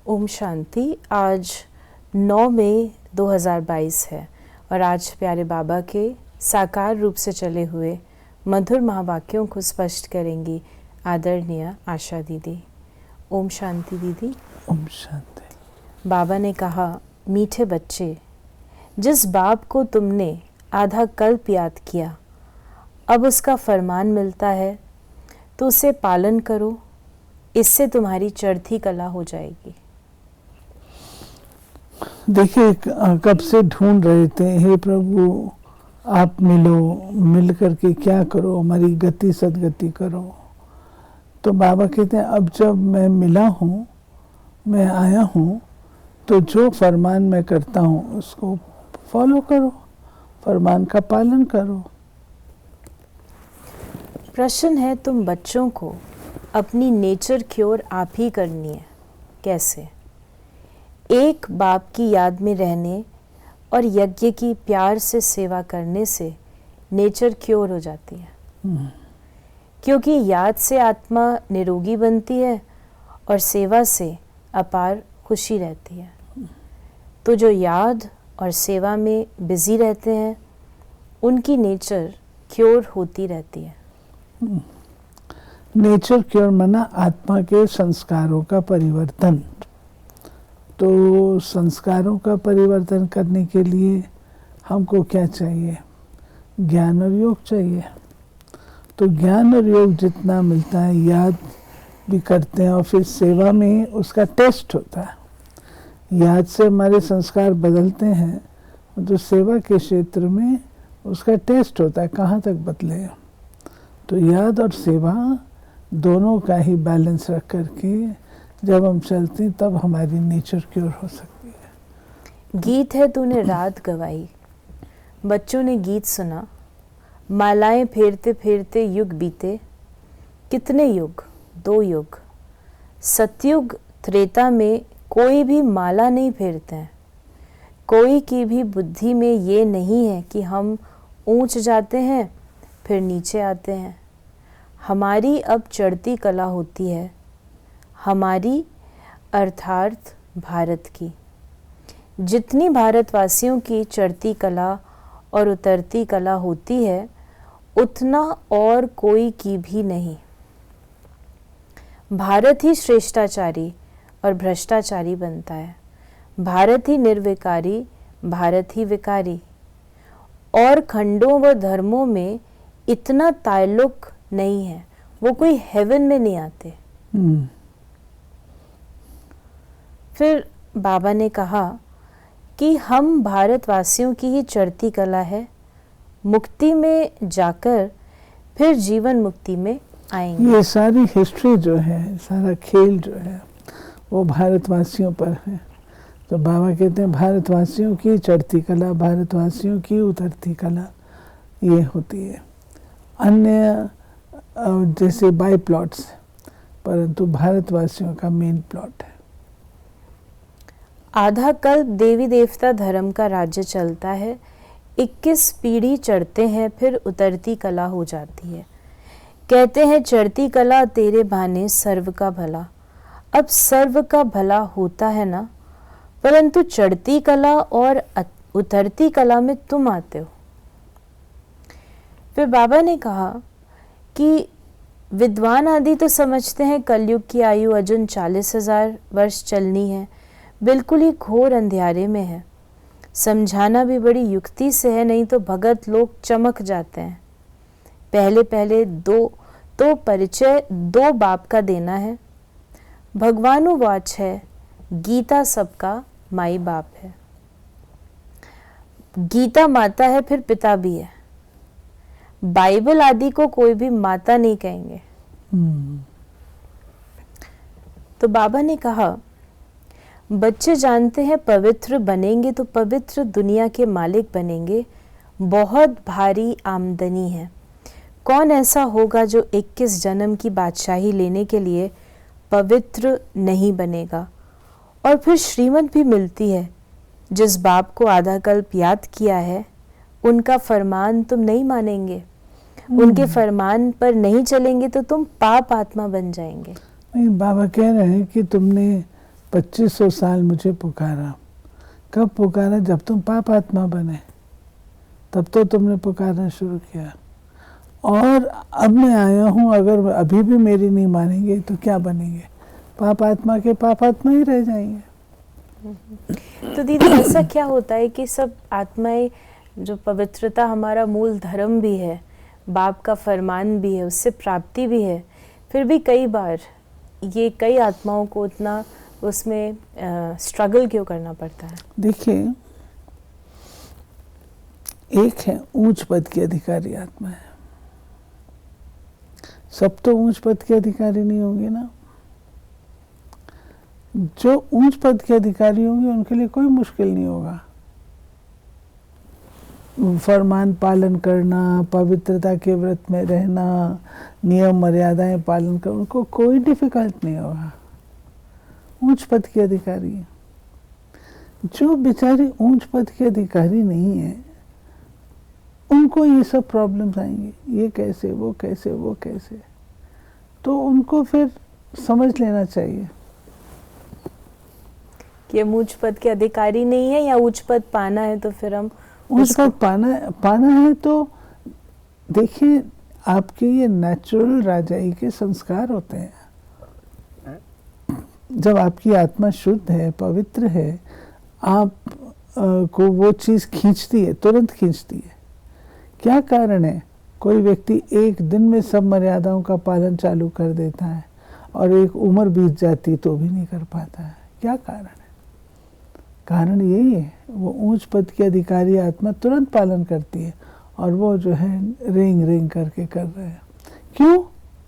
ओम शांति। आज 9 मई 2022 है और आज प्यारे बाबा के साकार रूप से चले हुए मधुर महावाक्यों को स्पष्ट करेंगी आदरणीय आशा दीदी। ओम शांति दीदी। ओम शांति। बाबा ने कहा, मीठे बच्चे, जिस बाप को तुमने आधा कल्प याद किया, अब उसका फरमान मिलता है तो उसे पालन करो, इससे तुम्हारी चढ़ती कला हो जाएगी। देखिए, कब से ढूंढ रहे थे, हे प्रभु आप मिलो, मिल करके क्या करो, हमारी गति सदगति करो। तो बाबा कहते हैं अब जब मैं मिला हूँ, मैं आया हूँ, तो जो फरमान मैं करता हूँ उसको फॉलो करो, फरमान का पालन करो। प्रश्न है, तुम बच्चों को अपनी नेचर क्योर आप ही करनी है। कैसे? एक बाप की याद में रहने और यज्ञ की प्यार से सेवा करने से नेचर क्योर हो जाती है, क्योंकि याद से आत्मा निरोगी बनती है और सेवा से अपार खुशी रहती है। तो जो याद और सेवा में बिजी रहते हैं उनकी नेचर क्योर होती रहती है। नेचर क्योर माना आत्मा के संस्कारों का परिवर्तन। तो संस्कारों का परिवर्तन करने के लिए हमको क्या चाहिए? ज्ञान और योग चाहिए। तो ज्ञान और योग जितना मिलता है, याद भी करते हैं और फिर सेवा में उसका टेस्ट होता है। याद से हमारे संस्कार बदलते हैं, तो सेवा के क्षेत्र में उसका टेस्ट होता है कहाँ तक बदले। तो याद और सेवा दोनों का ही बैलेंस रख करके जब हम चलते हैं तब हमारी नेचर क्योर हो सकती है। गीत है तूने रात गवाई, बच्चों ने गीत सुना, मालाएं फेरते फेरते युग बीते। कितने युग? 2 युग। सतयुग त्रेता में कोई भी माला नहीं फेरते हैं। कोई की भी बुद्धि में ये नहीं है कि हम ऊंच जाते हैं फिर नीचे आते हैं। हमारी अब चढ़ती कला होती है, हमारी अर्थात भारत की। जितनी भारतवासियों की चढ़ती कला और उतरती कला होती है उतना और कोई की भी नहीं। भारत ही श्रेष्ठाचारी और भ्रष्टाचारी बनता है, भारत ही निर्विकारी, भारत ही विकारी। और खंडों व धर्मों में इतना ताल्लुक नहीं है, वो कोई हेवन में नहीं आते। फिर बाबा ने कहा कि हम भारतवासियों की ही चढ़ती कला है, मुक्ति में जाकर फिर जीवन मुक्ति में आएंगे। ये सारी हिस्ट्री जो है, सारा खेल जो है वो भारतवासियों पर है। तो बाबा कहते हैं भारतवासियों की चढ़ती कला, भारतवासियों की उतरती कला ये होती है। अन्य जैसे बाई प्लॉट्स, परंतु भारतवासियों का मेन प्लॉट है। आधा कल्प देवी देवता धर्म का राज्य चलता है, 21 पीढ़ी चढ़ते हैं फिर उतरती कला हो जाती है। कहते हैं चढ़ती कला तेरे बहाने सर्व का भला। अब सर्व का भला होता है ना, परंतु चढ़ती कला और उतरती कला में तुम आते हो। फिर बाबा ने कहा कि विद्वान आदि तो समझते हैं कलयुग की आयु अजुन 40,000 वर्ष चलनी है, बिल्कुल ही घोर अंधियारे में है। समझाना भी बड़ी युक्ति से है, नहीं तो भगत लोग चमक जाते हैं। पहले पहले तो परिचय 2 बाप का देना है। भगवानुवाच है, गीता सबका माई बाप है। गीता माता है, फिर पिता भी है। बाइबल आदि को कोई भी माता नहीं कहेंगे। तो बाबा ने कहा, बच्चे जानते हैं पवित्र बनेंगे तो पवित्र दुनिया के मालिक बनेंगे। बहुत भारी आमदनी है। कौन ऐसा होगा जो 21 जन्म की बादशाही लेने के लिए पवित्र नहीं बनेगा? और फिर श्रीमत भी मिलती है, जिस बाप को आधा कल्प याद किया है उनका फरमान तुम नहीं मानेंगे, उनके फरमान पर नहीं चलेंगे तो तुम पाप आत्मा बन जाएंगे। नहीं, बाबा कह रहे हैं कि तुमने 2500 साल मुझे पुकारा। कब पुकारा? जब तुम पाप आत्मा बने, तब तो तुमने पुकारना शुरू किया। और अब मैं आया हूँ, अगर अभी भी मेरी नहीं मानेंगे तो क्या बनेंगे? पाप आत्मा के पाप आत्मा ही रह जाएंगे। तो दीदी ऐसा क्या होता है कि सब आत्माएं, जो पवित्रता हमारा मूल धर्म भी है, बाप का फरमान भी है, उससे प्राप्ति भी है, फिर भी कई बार ये कई आत्माओं को उतना उसमें स्ट्रगल क्यों करना पड़ता है? देखिए, एक है ऊंच पद के अधिकारी आत्मा है। सब तो ऊंच पद के अधिकारी नहीं होंगे ना। जो ऊंच पद के अधिकारी होंगे उनके लिए कोई मुश्किल नहीं होगा। फरमान पालन करना, पवित्रता के व्रत में रहना, नियम मर्यादाएं पालन करना, उनको कोई डिफिकल्ट नहीं होगा। ऊंच पद के अधिकारी। जो बेचारे ऊंच पद के अधिकारी नहीं है, उनको ये सब प्रॉब्लम्स आएंगे, ये कैसे, वो कैसे, वो कैसे। तो उनको फिर समझ लेना चाहिए कि हम उच्च पद के अधिकारी नहीं है, या उच्च पद पाना है तो फिर हम उच्च पद पाना है। तो देखिए, आपके ये नेचुरल राजाई के संस्कार होते हैं। जब आपकी आत्मा शुद्ध है, पवित्र है, आप को वो चीज़ खींचती है, तुरंत खींचती है। क्या कारण है? कोई व्यक्ति एक दिन में सब मर्यादाओं का पालन चालू कर देता है और एक उम्र बीत जाती तो भी नहीं कर पाता है। क्या कारण है? कारण यही है, वो ऊंच पद की अधिकारी आत्मा तुरंत पालन करती है और वो जो है रेंग रेंग करके कर रहे हैं। क्यों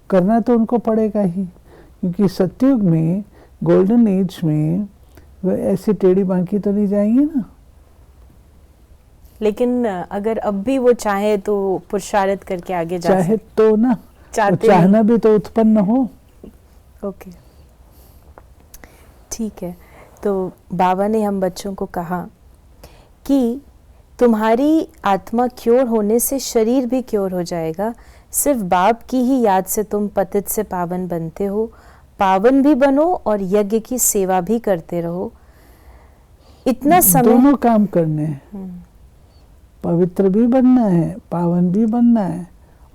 करना? तो उनको पड़ेगा ही, क्योंकि सतयुग में, गोल्डन एज में, वो ऐसी टेढ़ी बांकी तो नहीं जाएंगी ना। लेकिन अगर अब भी वो चाहे तो पुरुषार्थ करके आगे जा चाहे तो ना, चाहते चाहना भी तो उत्पन्न हो। ओके, ठीक है। तो बाबा ने हम बच्चों को कहा कि तुम्हारी आत्मा क्योर होने से शरीर भी क्योर हो जाएगा। सिर्फ बाप की ही याद से तुम पतित से पावन बनते हो। पावन भी बनो और यज्ञ की सेवा भी करते रहो। इतना समय दोनों काम करने हैं। पवित्र भी बनना है, पावन भी बनना है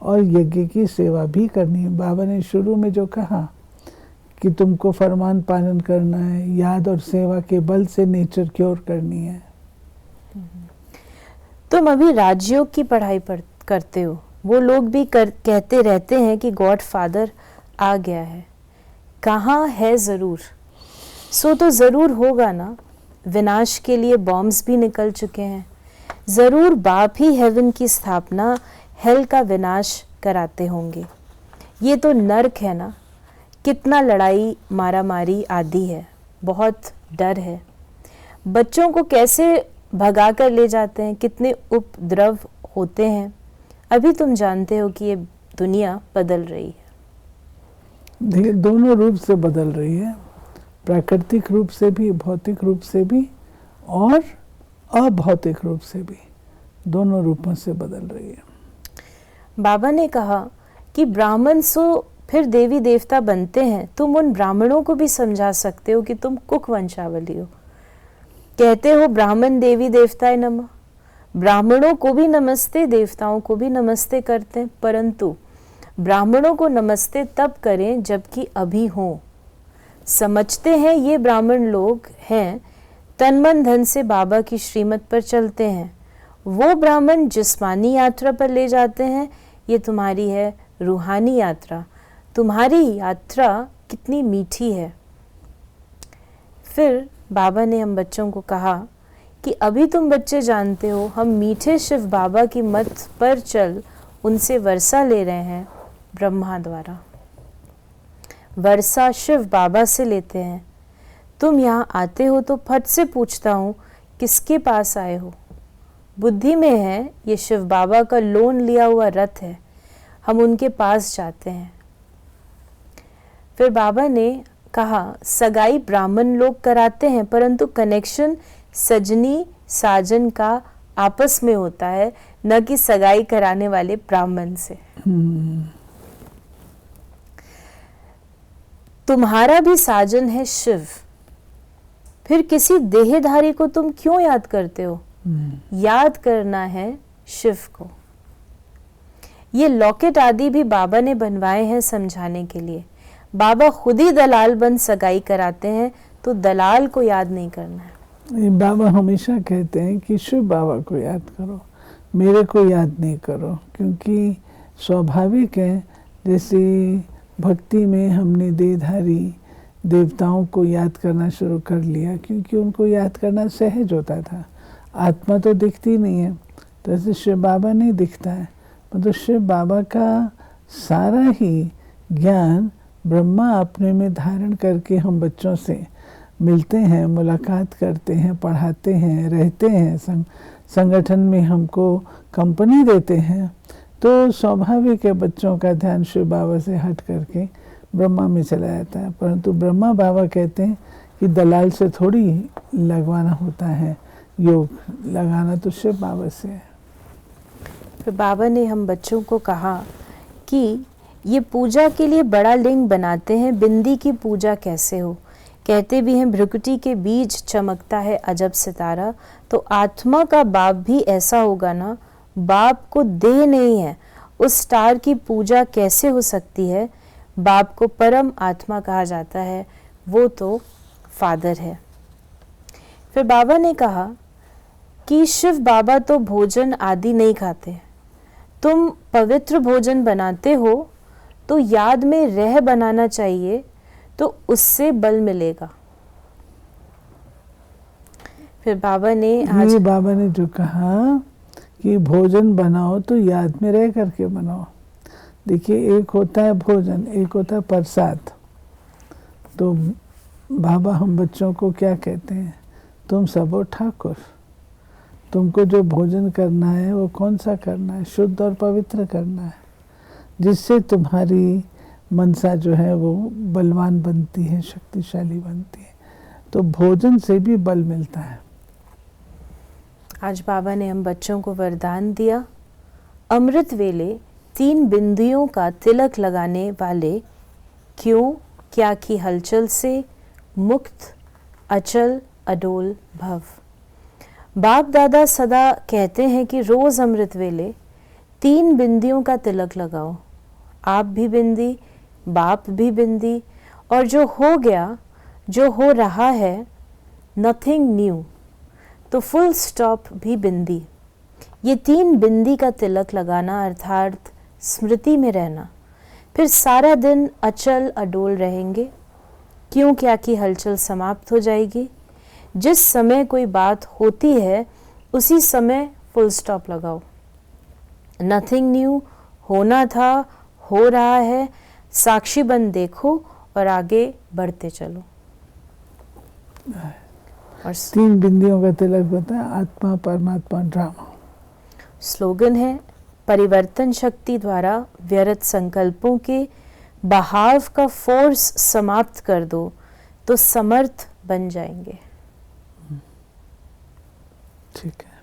और यज्ञ की सेवा भी करनी है। बाबा ने शुरू में जो कहा कि तुमको फरमान पालन करना है, याद और सेवा के बल से नेचर क्योर करनी है। तुम अभी राजयोग की पढ़ाई करते हो। वो लोग भी कहते रहते हैं कि गॉड फादर आ गया है। कहाँ है? ज़रूर, सो तो ज़रूर होगा ना। विनाश के लिए बॉम्ब्स भी निकल चुके हैं। ज़रूर बाप ही हेवन की स्थापना, हेल का विनाश कराते होंगे। ये तो नर्क है ना। कितना लड़ाई मारामारी आदि है, बहुत डर है। बच्चों को कैसे भगा कर ले जाते हैं, कितने उपद्रव होते हैं। अभी तुम जानते हो कि ये दुनिया बदल रही है। देखिए, दोनों रूप से बदल रही है, प्राकृतिक रूप से भी, भौतिक रूप से भी और अभौतिक रूप से भी। दोनों रूपों से बदल रही है। बाबा ने कहा कि ब्राह्मण सो फिर देवी देवता बनते हैं। तुम उन ब्राह्मणों को भी समझा सकते हो कि तुम कुक वंशावली हो। कहते हो ब्राह्मण देवी देवताएं नमः। ब्राह्मणों को भी नमस्ते, देवताओं को भी नमस्ते करते हैं, परंतु ब्राह्मणों को नमस्ते तब करें जबकि अभी हो। समझते हैं ये ब्राह्मण लोग हैं, तन मन धन से बाबा की श्रीमत पर चलते हैं। वो ब्राह्मण जिस्मानी यात्रा पर ले जाते हैं। ये तुम्हारी है रूहानी यात्रा। तुम्हारी यात्रा कितनी मीठी है। फिर बाबा ने हम बच्चों को कहा कि अभी तुम बच्चे जानते हो, हम मीठे शिव बाबा की मत पर चल उनसे वर्षा ले रहे हैं। ब्रह्मा द्वारा वर्षा शिव बाबा से लेते हैं। तुम यहाँ आते हो तो फट से पूछता हूँ किसके पास आए हो। बुद्धि में है ये शिव बाबा का लोन लिया हुआ रथ है। हम उनके पास जाते हैं। फिर बाबा ने कहा सगाई ब्राह्मण लोग कराते हैं, परंतु कनेक्शन सजनी साजन का आपस में होता है, न कि सगाई कराने वाले ब्राह्मण से। तुम्हारा भी साजन है शिव। फिर किसी देहधारी को तुम क्यों याद करते हो? याद करना है शिव को। ये लॉकेट आदि भी बाबा ने बनवाए हैं समझाने के लिए। बाबा खुद ही दलाल बन सगाई कराते हैं, तो दलाल को याद नहीं करना है। बाबा हमेशा कहते हैं कि शिव बाबा को याद करो, मेरे को याद नहीं करो, क्योंकि स्वाभाविक है जैसे भक्ति में हमने देहधारी देवताओं को याद करना शुरू कर लिया, क्योंकि उनको याद करना सहज होता था। आत्मा तो दिखती नहीं है, तो ऐसे शिव बाबा नहीं दिखता है, मतलब शिव बाबा का सारा ही ज्ञान ब्रह्मा अपने में धारण करके हम बच्चों से मिलते हैं, मुलाकात करते हैं, पढ़ाते हैं, रहते हैं, संगठन में हमको कंपनी देते हैं। तो स्वाभाविक है बच्चों का ध्यान शिव बाबा से हट करके ब्रह्मा में चला जाता है। परंतु ब्रह्मा बाबा कहते हैं कि दलाल से थोड़ी लगवाना होता है, योग लगाना तो शिव बाबा से है। फिर बाबा ने हम बच्चों को कहा कि ये पूजा के लिए बड़ा लिंग बनाते हैं, बिंदी की पूजा कैसे हो? कहते भी हैं भ्रुकुटी के बीच चमकता है अजब सितारा। तो आत्मा का बाप भी ऐसा होगा ना? बाप को देह नहीं है, उस स्टार की पूजा कैसे हो सकती है? बाप को परम आत्मा कहा जाता है, वो तो फादर है। फिर बाबा ने कहा कि शिव बाबा तो भोजन आदि नहीं खाते, तुम पवित्र भोजन बनाते हो तो याद में रह बनाना चाहिए, तो उससे बल मिलेगा। फिर बाबा ने आज बाबा ने जो कहा कि भोजन बनाओ तो याद में रह करके बनाओ। देखिए, एक होता है भोजन, एक होता है प्रसाद। तो बाबा हम बच्चों को क्या कहते हैं? तुम सब हो ठाकुर, तुमको जो भोजन करना है वो कौन सा करना है? शुद्ध और पवित्र करना है, जिससे तुम्हारी मनसा जो है वो बलवान बनती है, शक्तिशाली बनती है। तो भोजन से भी बल मिलता है। आज बाबा ने हम बच्चों को वरदान दिया, अमृत वेले 3 बिंदियों का तिलक लगाने वाले क्यों क्या की हलचल से मुक्त अचल अडोल भव। बाप दादा सदा कहते हैं कि रोज अमृत वेले 3 बिंदियों का तिलक लगाओ। आप भी बिंदी, बाप भी बिंदी, और जो हो गया, जो हो रहा है, नथिंग न्यू, तो फुल स्टॉप भी बिंदी। ये 3 बिंदी का तिलक लगाना अर्थात स्मृति में रहना, फिर सारा दिन अचल अडोल रहेंगे। क्यों क्या की हलचल समाप्त हो जाएगी। जिस समय कोई बात होती है उसी समय फुल स्टॉप लगाओ। नथिंग न्यू, होना था, हो रहा है, साक्षी बन देखो और आगे बढ़ते चलो। और 3 बिंदियों का तिलक होता है आत्मा परमात्मा ड्रामा। स्लोगन है परिवर्तन शक्ति द्वारा व्यर्थ संकल्पों के बहाव का फोर्स समाप्त कर दो तो समर्थ बन जाएंगे। ठीक है।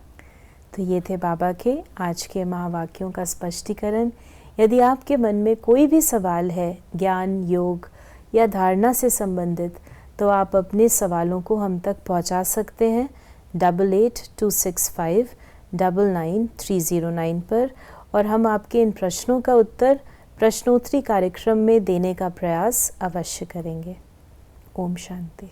तो ये थे बाबा के आज के महावाक्यों का स्पष्टीकरण। यदि आपके मन में कोई भी सवाल है ज्ञान, योग या धारणा से संबंधित, तो आप अपने सवालों को हम तक पहुंचा सकते हैं 8826599309 पर, और हम आपके इन प्रश्नों का उत्तर प्रश्नोत्तरी कार्यक्रम में देने का प्रयास अवश्य करेंगे। ओम शांति।